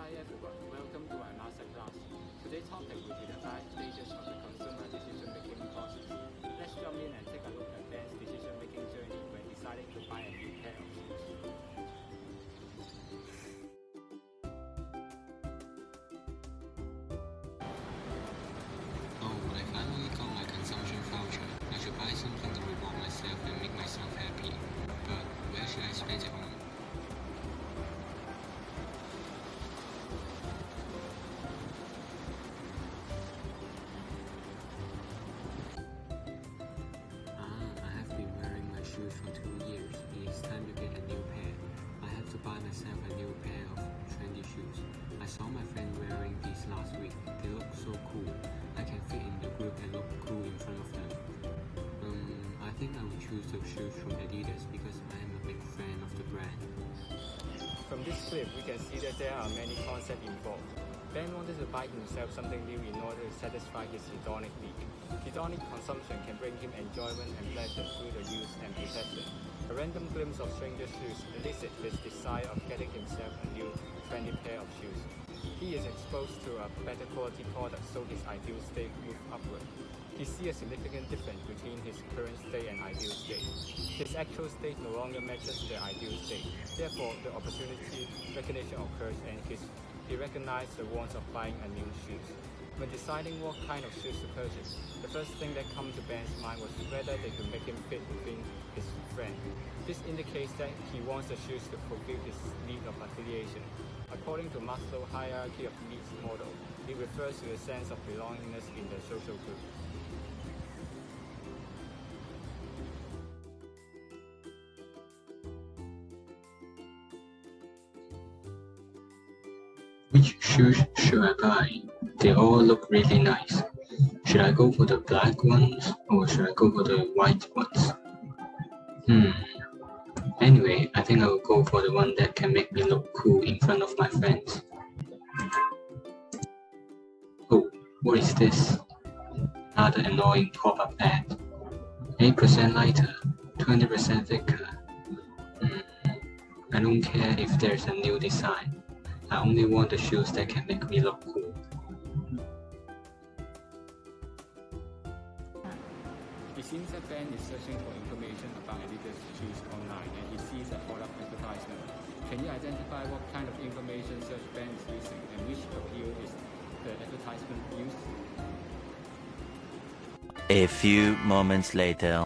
Hi everyone, welcome to our MasterClass. Today's topic will be the 5 stages of the consumer decision-making process. Let's jump in and take a look at Ben's decision-making journey when deciding to buy a new pair of shoes. Oh, I finally got my consumption voucher. I should buy something to reward myself and make myself happy. But where should I spend it on? I have been wearing my shoes for 2 years. It is time to get a new pair. I have to buy myself a new pair of trendy shoes. I saw my friend wearing these last week. They look so cool. I can fit in the group and look cool in front of them. I think I will choose those shoes from Adidas because I am a big fan of the brand. From this clip, we can see that there are many concepts involved. Ben wanted to buy himself something new in order to satisfy his hedonic need. Hedonic consumption can bring him enjoyment and pleasure through the use and possession. A random glimpse of stranger shoes elicits his desire of getting himself a new trendy pair of shoes. He is exposed to a better quality product, so his ideal state moves upward. He sees a significant difference between his current state and ideal state. His actual state no longer matches the ideal state. Therefore, the opportunity recognition occurs and he recognizes the wants of buying a new shoes. When deciding what kind of shoes to purchase, the first thing that comes to Ben's mind was whether they could make him fit within his friend. This indicates that he wants the shoes to fulfill his need of affiliation. According to Maslow's hierarchy of needs model, it refers to the sense of belongingness in the social group. Which shoes should I buy? They all look really nice. Should I go for the black ones or should I go for the white ones? Anyway, I think I will go for the one that can make me look cool in front of my friends. Oh, what is this? Another annoying pop-up ad. 8% lighter, 20% thicker. I don't care if there's a new design. I only want the shoes that can make me look cool. It seems that Ben is searching for information about Adidas shoes online and he sees a product advertisement. Can you identify what kind of information search Ben is using and which appeal is the advertisement used? A few moments later.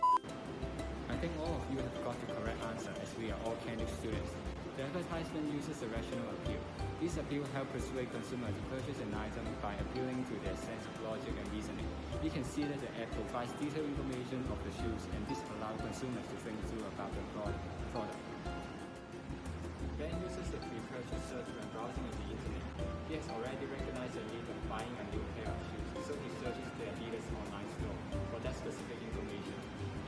I think all of you have got the correct answer as we are all candid students. The advertisement uses a rational appeal. This appeal helps persuade consumers to purchase an item by appealing to their sense of logic and reasoning. You can see that the ad provides detailed information of the shoes and this allows consumers to think through about the product. Ben uses the pre-purchase search when browsing on the internet. He has already recognized the need of buying a new pair of shoes, so he searches the Adidas online store for that specific information.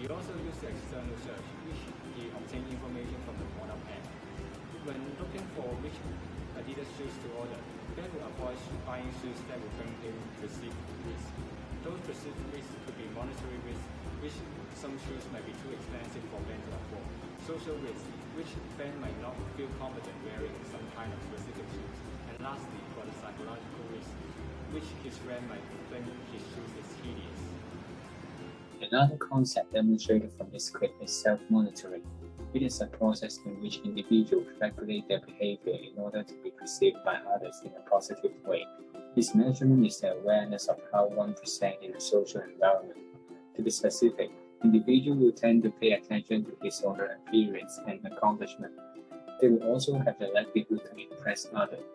He also uses the external search, which he obtains information from the product ad. When looking for which Adidas shoes to order, Ben will avoid buying shoes that will bring him perceived risk. Those perceived risks could be monetary risk, which some shoes might be too expensive for Ben to afford. Social risk, which Ben might not feel confident wearing some kind of specific shoes. And lastly, for the psychological risk, which his friend might think his shoes is hideous. Another concept demonstrated from this clip is self-monitoring. It is a process in which individuals regulate their behavior in order to be perceived by others in a positive way. This measurement is the awareness of how one presents in a social environment. To be specific, individuals will tend to pay attention to his or her appearance and accomplishment. They will also have the likelihood to impress others.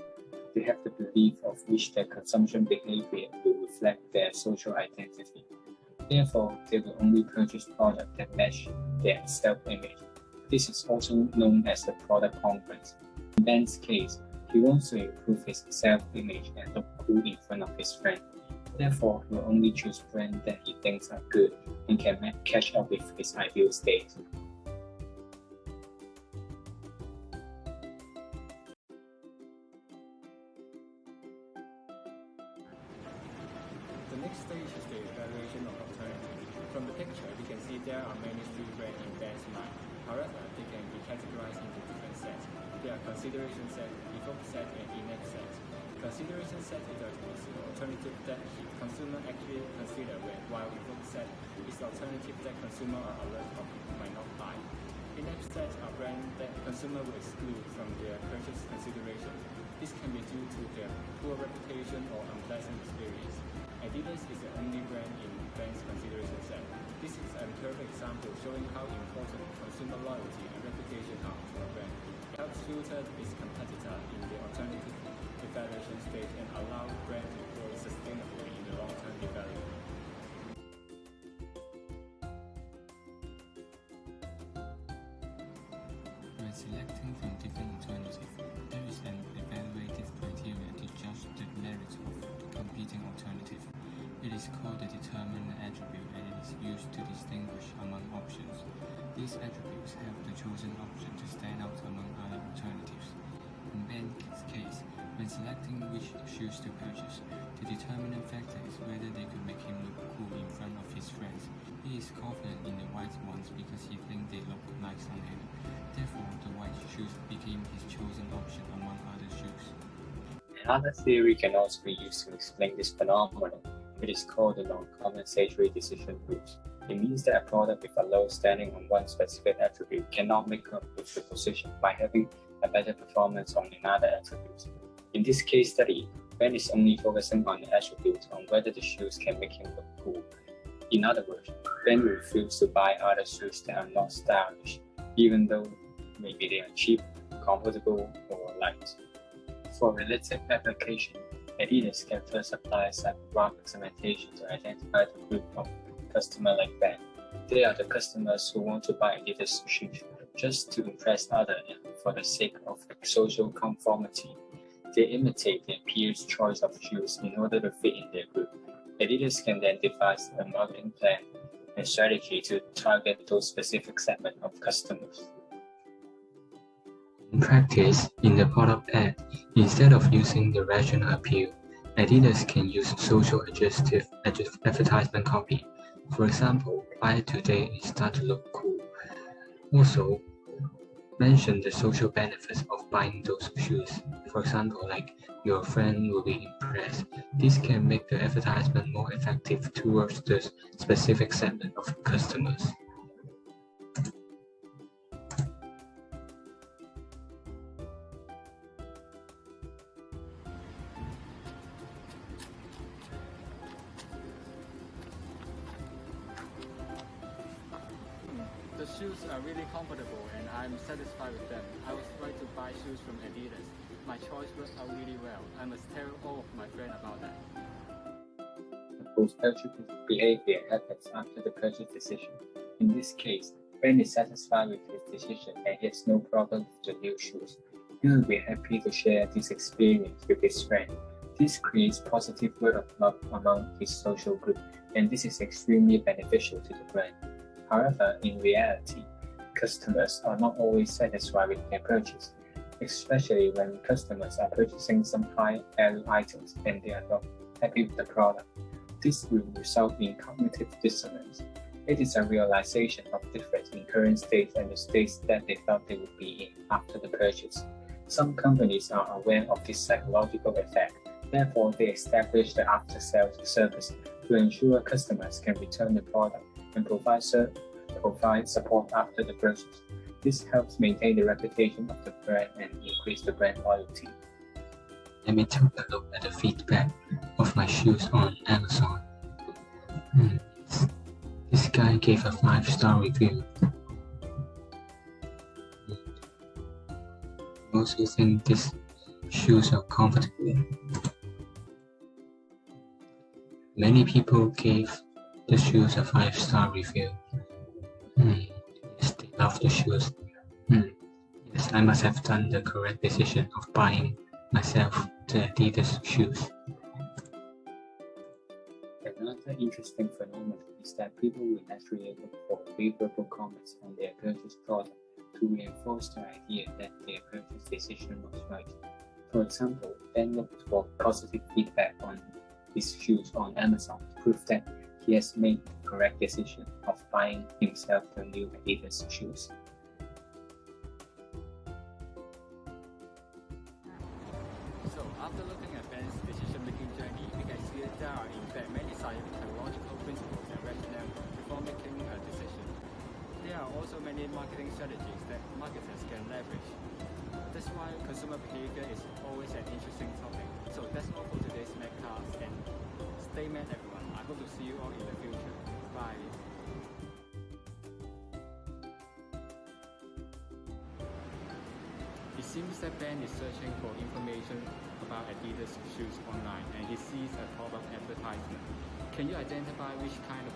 They have the belief of which their consumption behavior will reflect their social identity. Therefore, they will only purchase products that match their self-image. This is also known as the product conference. In Ben's case, he wants to improve his self-image and look cool in front of his friends. Therefore, he will only choose brands that he thinks are good and can catch up with his ideal state. The next stage is the evaluation of alternatives. From the picture, you can see there are many street brands in Ben's mind. However, they can be categorized into different sets. There are consideration set, default set, and index set. Consideration set is an alternative that consumer actually consider while default set is the alternative that consumer are alert of might not buy. Index sets are brands that consumer will exclude from their purchase consideration. This can be due to their poor reputation or unpleasant experience. Adidas is the only brand in Ben's consideration set. This is a perfect example showing how important consumer loyalty and reputation are to a brand. It helps filter its competitor in the alternative evaluation stage and allow brand to grow sustainably in the long-term development. When selecting from different alternatives, there is an evaluative criteria to judge the merits of the competing alternative. It is called the determinant attribute and it is used to distinguish among options. These attributes help the chosen option to stand out among other alternatives. In Ben's case, when selecting which shoes to purchase, the determinant factor is whether they could make him look cool in front of his friends. He is confident in the white ones because he thinks they look nice on him. Therefore, the white shoes became his chosen option among other shoes. Another theory can also be used to explain this phenomenon. It is called the non-compensatory decision rules. It means that a product with a low standing on one specific attribute cannot make up with the position by having a better performance on another attribute. In this case study, Ben is only focusing on the attribute on whether the shoes can make him look cool. In other words, Ben refuses to buy other shoes that are not stylish, even though maybe they are cheap, comfortable, or light. For relative application, Adidas can first apply psychographic segmentation to identify the group of customers like Ben. They are the customers who want to buy Adidas shoes just to impress others and for the sake of social conformity. They imitate their peers' choice of shoes in order to fit in their group. Adidas can then devise a marketing plan and strategy to target those specific segments of customers. In practice, in the product ad, instead of using the rational appeal, Adidas can use social adjustive advertisement copy. For example, buy it today and start to look cool. Also, mention the social benefits of buying those shoes. For example, like your friend will be impressed. This can make the advertisement more effective towards the specific segment of customers. The shoes are really comfortable and I'm satisfied with them. I was right to buy shoes from Adidas. My choice worked out really well. I must tell all of my friends about that. Post-purchase behavior happens after the purchase decision. In this case, Ben is satisfied with his decision and he has no problem with the new shoes. He will be happy to share this experience with his friend. This creates positive word of mouth among his social group, and this is extremely beneficial to the brand. However, in reality, customers are not always satisfied with their purchase, especially when customers are purchasing some high-value items and they are not happy with the product. This will result in cognitive dissonance. It is a realization of difference in current state and the states that they thought they would be in after the purchase. Some companies are aware of this psychological effect. Therefore, they establish the after-sales service to ensure customers can return the product and provide support after the purchase. This helps maintain the reputation of the brand and increase the brand loyalty. Let me take a look at the feedback of my shoes on Amazon. This guy gave a 5-star review. I also think these shoes are comfortable. Many people gave the shoes a 5-star review. Yes, they love the shoes. Yes, I must have done the correct decision of buying myself the Adidas shoes. Another interesting phenomenon is that people will naturally look for favorable comments on their purchase product to reinforce the idea that their purchase decision was right. For example, Ben looked for positive feedback on his shoes on Amazon to prove that he has made the correct decision of buying himself the new Adidas shoes. So, after looking at Ben's decision-making journey, we can see that there are in fact many psychological principles and rationale before making a decision. There are also many marketing strategies that marketers can leverage. That's why consumer behavior is always an interesting topic. So that's all for today's MasterClass, and stay mad everyone. I hope to see you all in the future. Bye. It seems that Ben is searching for information about Adidas shoes online, and he sees a pop-up advertisement. Can you identify which kind of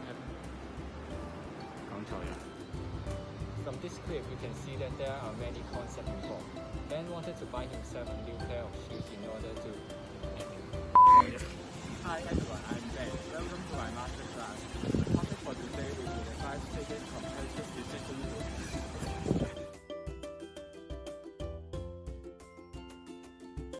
From this clip, you can see that there are many concepts involved. Ben wanted to buy himself a new pair of shoes in order to... Hi everyone, I'm Ben. Welcome to my masterclass.